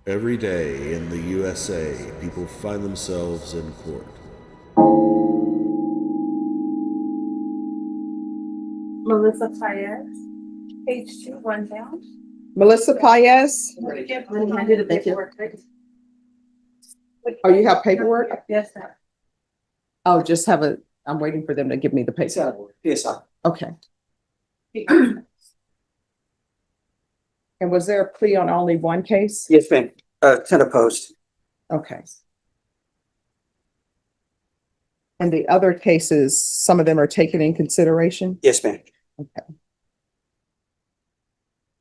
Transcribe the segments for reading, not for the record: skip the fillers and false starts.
Every day in the USA, people find themselves in court. Melissa Paez, page 2, one down. Melissa Paez. I did the paperwork. Oh, you have paperwork? Yes, sir. Oh, just have a, I'm waiting for them to give me the paper. Yes, sir. Okay. And was there a plea on only one case? Yes, ma'am. 10 opposed. Okay. And the other cases, some of them are taken in consideration? Yes, ma'am. Okay.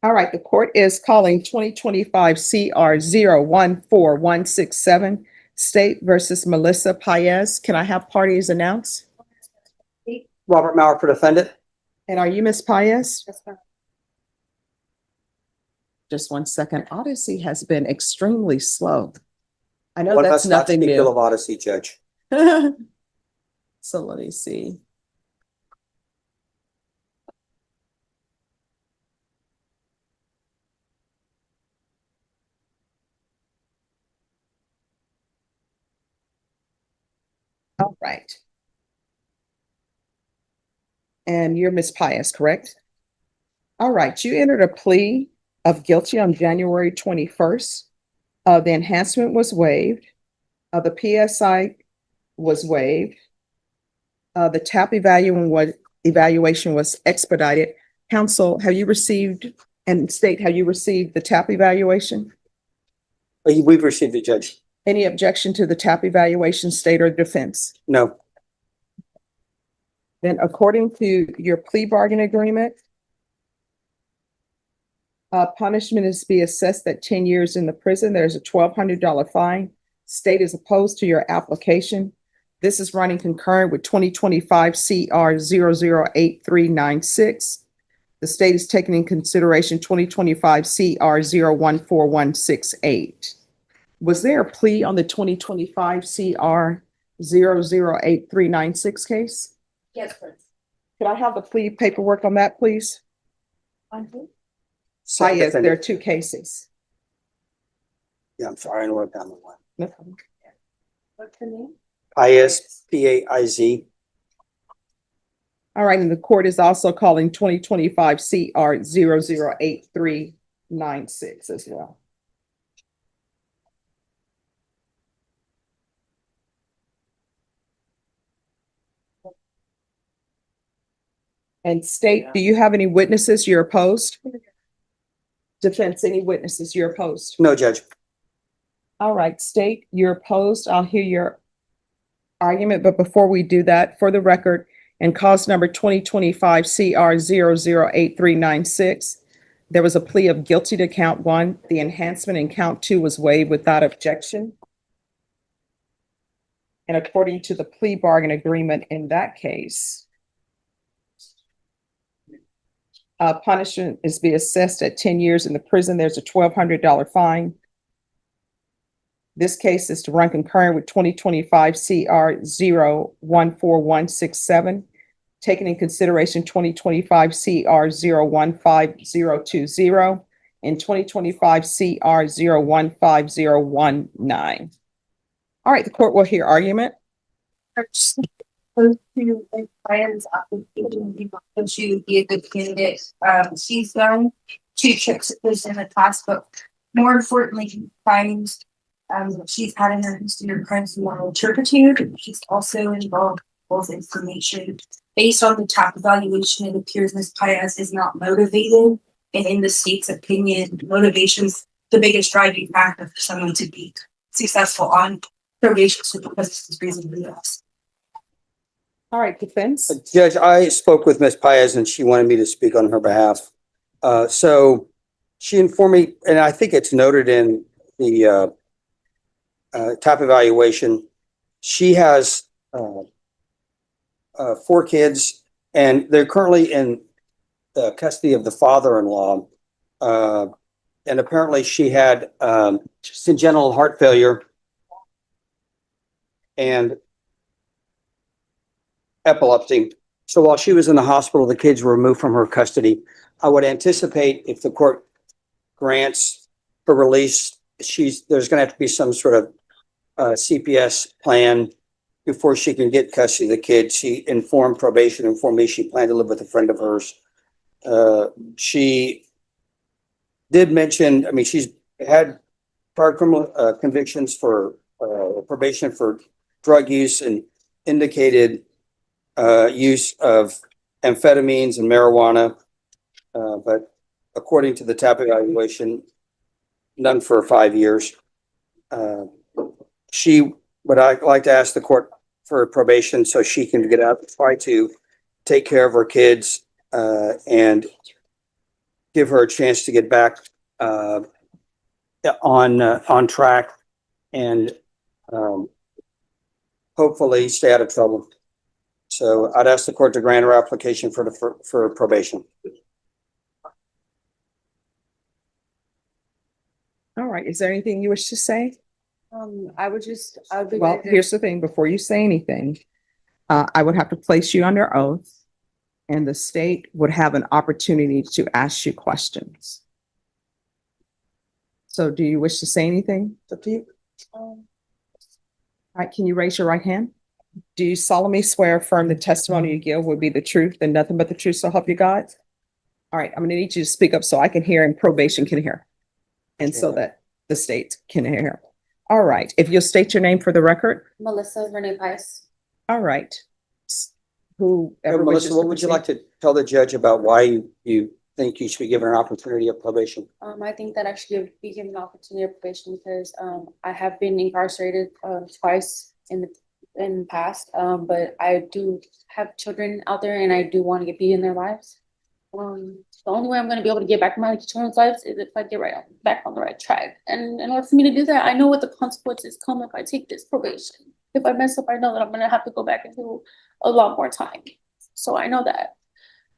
All right, the court is calling 2025 CR 014167, State versus Melissa Paez. Can I have parties announced? Robert Maurer for defendant. And are you Ms. Paez? Yes, sir. Just one second. Odyssey has been extremely slow. I know One that's must not nothing speak ill new. of Odyssey, Judge. So let me see. All right. And you're Ms. Pius, correct? All right, you entered a plea of guilty on January 21st. The enhancement was waived. The PSI was waived. The TAP evaluation was expedited. Counsel, have you received, and state, have you received the TAP evaluation? We've received it, Judge. Any objection to the TAP evaluation, state or defense? No. Then according to your plea bargain agreement, punishment is to be assessed at 10 years in the prison. There's a $1,200 fine. State is opposed to your application. This is running concurrent with 2025 CR 008396. The state is taking in consideration 2025 CR 014168. Was there a plea on the 2025 CR 008396 case? Yes, please. Could I have the plea paperwork on that, please? Second Yes, there are defendant. two cases. Yeah, I'm sorry. I wrote down the one. No problem. What's the name? Piaz, P-A-I-Z. All right, and the court is also calling 2025 CR 008396 as well. And state, do you have any witnesses you're opposed? Defense, any witnesses you're opposed? No, Judge. All right, state, you're opposed. I'll hear your argument, but before we do that, for the record, in cause number 2025 CR 008396, there was a plea of guilty to count one. The enhancement in count two was waived without objection. And according to the plea bargain agreement in that case, punishment is to be assessed at 10 years in the prison. There's a $1,200 fine. This case is to run concurrent with 2025 CR 014167, taking in consideration 2025 CR 015020 and 2025 CR 015019. All right, the court will hear argument. Opposed to a friend's application, because she would be a good candidate. She's done 2 trips at this in the past, but more importantly, finds she's had in her history of crimes of moral turpitude. She's also involved with information. Based on the TAP evaluation, it appears Ms. Paez is not motivated, and in the state's opinion, motivation's the biggest driving factor for someone to be successful on probation, so because this is reasonably less. All right, defense. Judge, I spoke with Ms. Piaz and she wanted me to speak on her behalf. So she informed me, and I think it's noted in the TAP evaluation, she has 4 kids, and they're currently in the custody of the father-in-law. And apparently she had congenital heart failure and epilepsy. So while she was in the hospital, the kids were removed from her custody. I would anticipate if the court grants her release there's gonna have to be some sort of CPS plan before she can get custody of the kid. She informed probation, informed me she planned to live with a friend of hers. She did mention, I mean, she's had prior criminal convictions for probation for drug use and indicated use of amphetamines and marijuana. But according to the TAP evaluation, none for 5 years. She would like to ask the court for probation so she can get out and try to take care of her kids and give her a chance to get back on track and hopefully stay out of trouble. So I'd ask the court to grant her application for probation. All right. Is there anything you wish to say? I would be. Well, here's the thing, before you say anything, I would have to place you under oath and the state would have an opportunity to ask you questions. So do you wish to say anything? It's up to you. All right, can you raise your right hand? Do you solemnly swear affirm the testimony you give will be the truth and nothing but the truth, so help you God? All right, I'm gonna need you to speak up so I can hear and probation can hear. And so that the state can hear. All right, if you'll state your name for the record. Melissa Renee Pius. All right. Whoever wishes Melissa, to what would you proceed. like to tell the judge about why you think you should be given an opportunity of probation? I think that I should be given an opportunity of probation because I have been incarcerated twice in the past. But I do have children out there and I do want to be in their lives. The only way I'm going to be able to get back in my children's lives is if I get back on the right track. And in order for me to do that, I know what the consequences come if I take this probation. If I mess up, I know that I'm going to have to go back and do a lot more time. So I know that.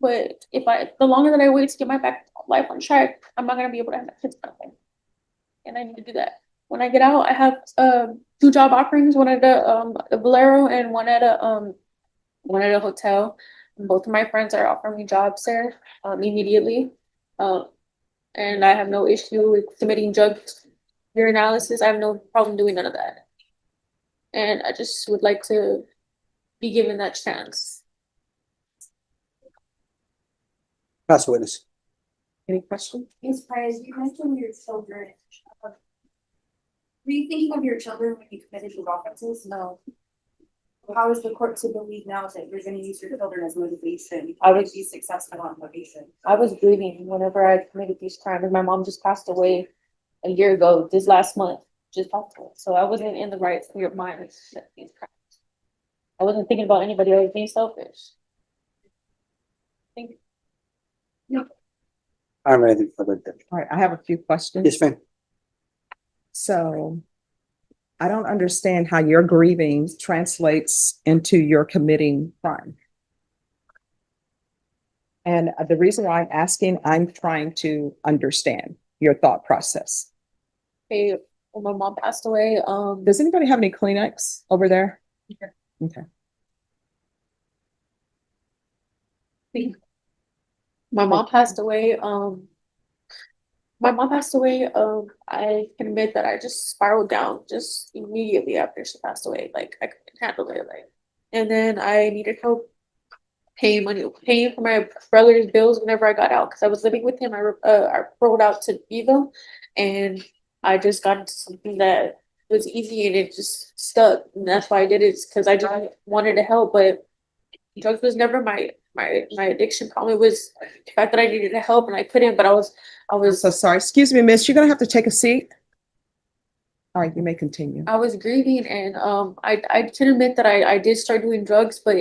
But the longer that I wait to get my life on track, I'm not going to be able to have my kids by life. And I need to do that. When I get out, I have 2 job offerings, one at a Valero and one at a hotel. Both of my friends are offering me jobs there immediately. And I have no issue with submitting drug urinalysis. I have no problem doing none of that. And I just would like to be given that chance. Pass witness. Any questions? Ms. Price, you mentioned your children. Were you thinking of your children when you committed your offenses? No. How is the court to believe now that you're gonna use your children as motivation? I would be successful on probation. I was grieving whenever I committed these crimes. My mom just passed away a year ago, this last month, just passed away. So I wasn't in the right frame of mind with these crimes. I wasn't thinking about anybody. I was being selfish. Thank you. I don't have anything further. All right, I have a few questions. Yes, ma'am. So I don't understand how your grieving translates into your committing crime. And the reason why I'm asking, I'm trying to understand your thought process. Hey, when my mom passed away, Does anybody have any Kleenex over there? Okay. my mom passed away. I can admit that I just spiraled down just immediately after she passed away. Like I couldn't handle it. And then I needed help paying for my brother's bills whenever I got out because I was living with him. I rolled out to Gavel, and I just got into something that was easy and it just stuck. And that's why I did it, because I just wanted to help, but drugs was never my addiction problem. It was the fact that I needed to help and I couldn't, but I was So sorry, excuse me, miss, you're gonna have to take a seat. All right, you may continue. I was grieving, and I can admit that I did start doing drugs, but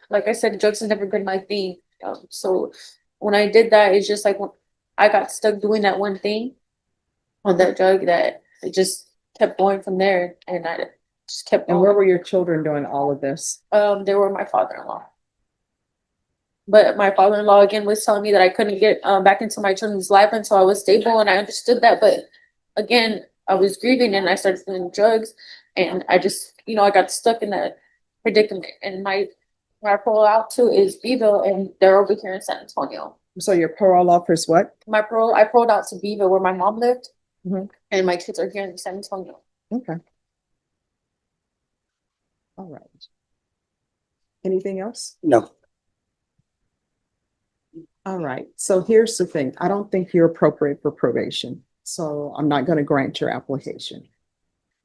like I said, drugs has never been my thing. So when I did that, it's just like when I got stuck doing that one thing on that drug, that it just kept going from there, and I just kept And going. where were your children doing all of this? They were my father-in-law. But my father-in-law again was telling me that I couldn't get back into my children's life until I was stable, and I understood that. But again, I was grieving and I started doing drugs, and I just, I got stuck in that predicament. And my parole out to is Beeville, and they're over here in San Antonio. So your parole offers what? I paroled out to Beeville where my mom lived. Mhm. And my kids are here in San Antonio. Okay. All right. Anything else? No. All right. So here's the thing. I don't think you're appropriate for probation. So I'm not going to grant your application.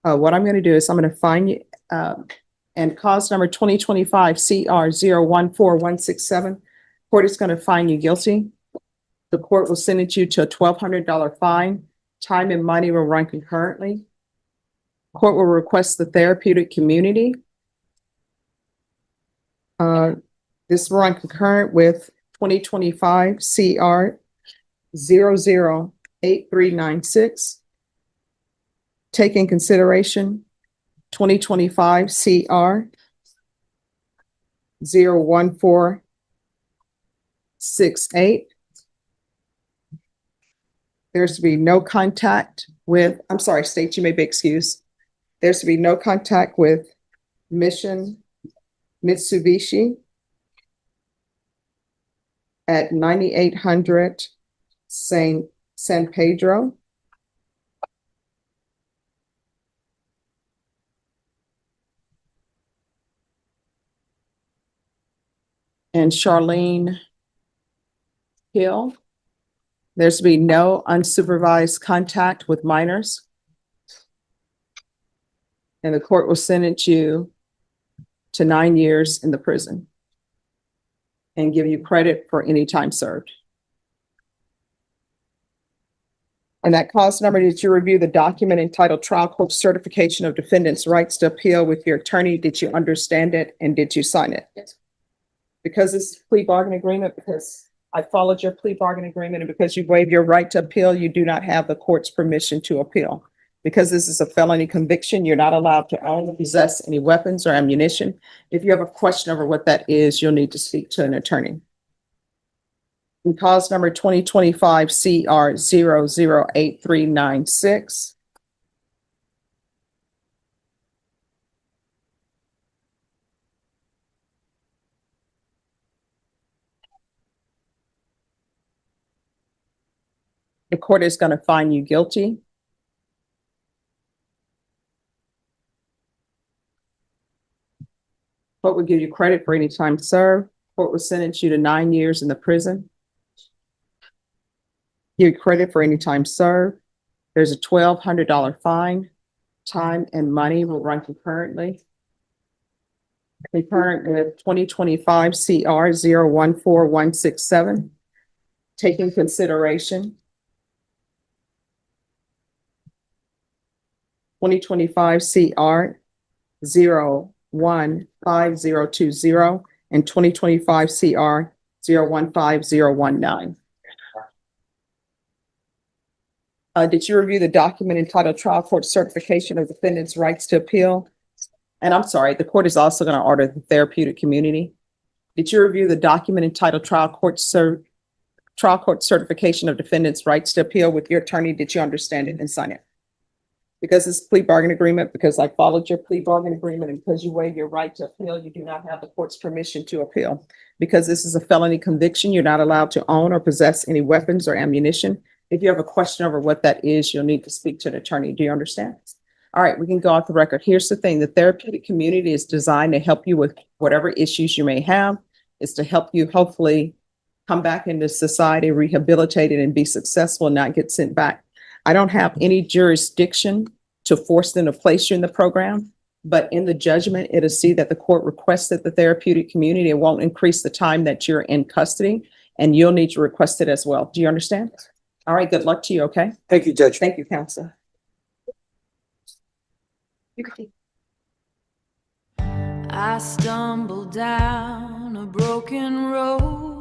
What I'm going to do is I'm going to find you, and cause number 2025 CR 014167. Court is going to find you guilty. The court will sentence you to a $1,200 fine. Time and money will run concurrently. Court will request the therapeutic community. This will run concurrent with 2025 CR 008396. Take in consideration 2025 CR 01468. There's to be no contact with, I'm sorry, state, you may be excused. There's to be no contact with Mission Mitsubishi at 9800 San Pedro. And Charlene Hill. There's to be no unsupervised contact with minors. And the court will sentence you to 9 years in the prison and give you credit for any time served. And that cause number, did you review the document entitled Trial Court Certification of Defendant's Rights to Appeal with your attorney? Did you understand it and did you sign it? Yes. Because it's a plea bargain agreement, because I followed your plea bargain agreement, and because you waived your right to appeal, you do not have the court's permission to appeal. Because this is a felony conviction, you're not allowed to own or possess any weapons or ammunition. If you have a question over what that is, you'll need to speak to an attorney. In cause number 2025 CR 008396. The court is going to find you guilty. Court will give you credit for any time served. Court will sentence you to 9 years in the prison. Give you credit for any time served. There's a $1,200 fine. Time and money will run concurrently. Concurrent with 2025 CR 014167. Taking consideration 2025 CR 015020 and 2025 CR 015019. Did you review the document entitled Trial Court Certification of Defendant's Rights to Appeal? And I'm sorry, the court is also going to order the therapeutic community. Did you review the document entitled Trial Court Certification of Defendant's Rights to Appeal with your attorney? Did you understand it and sign it? Because it's a plea bargain agreement, because I followed your plea bargain agreement, and because you waive your right to appeal, you do not have the court's permission to appeal. Because this is a felony conviction, you're not allowed to own or possess any weapons or ammunition. If you have a question over what that is, you'll need to speak to an attorney. Do you understand? All right, we can go off the record. Here's the thing. The therapeutic community is designed to help you with whatever issues you may have. It's to help you hopefully come back into society, rehabilitated, and be successful and not get sent back. I don't have any jurisdiction to force them to place you in the program, but in the judgment, it'll see that the court requested the therapeutic community. It won't increase the time that you're in custody, and you'll need to request it as well. Do you understand? All right, good luck to you, okay? Thank you, Judge. Thank you, counsel. I stumbled down a broken road.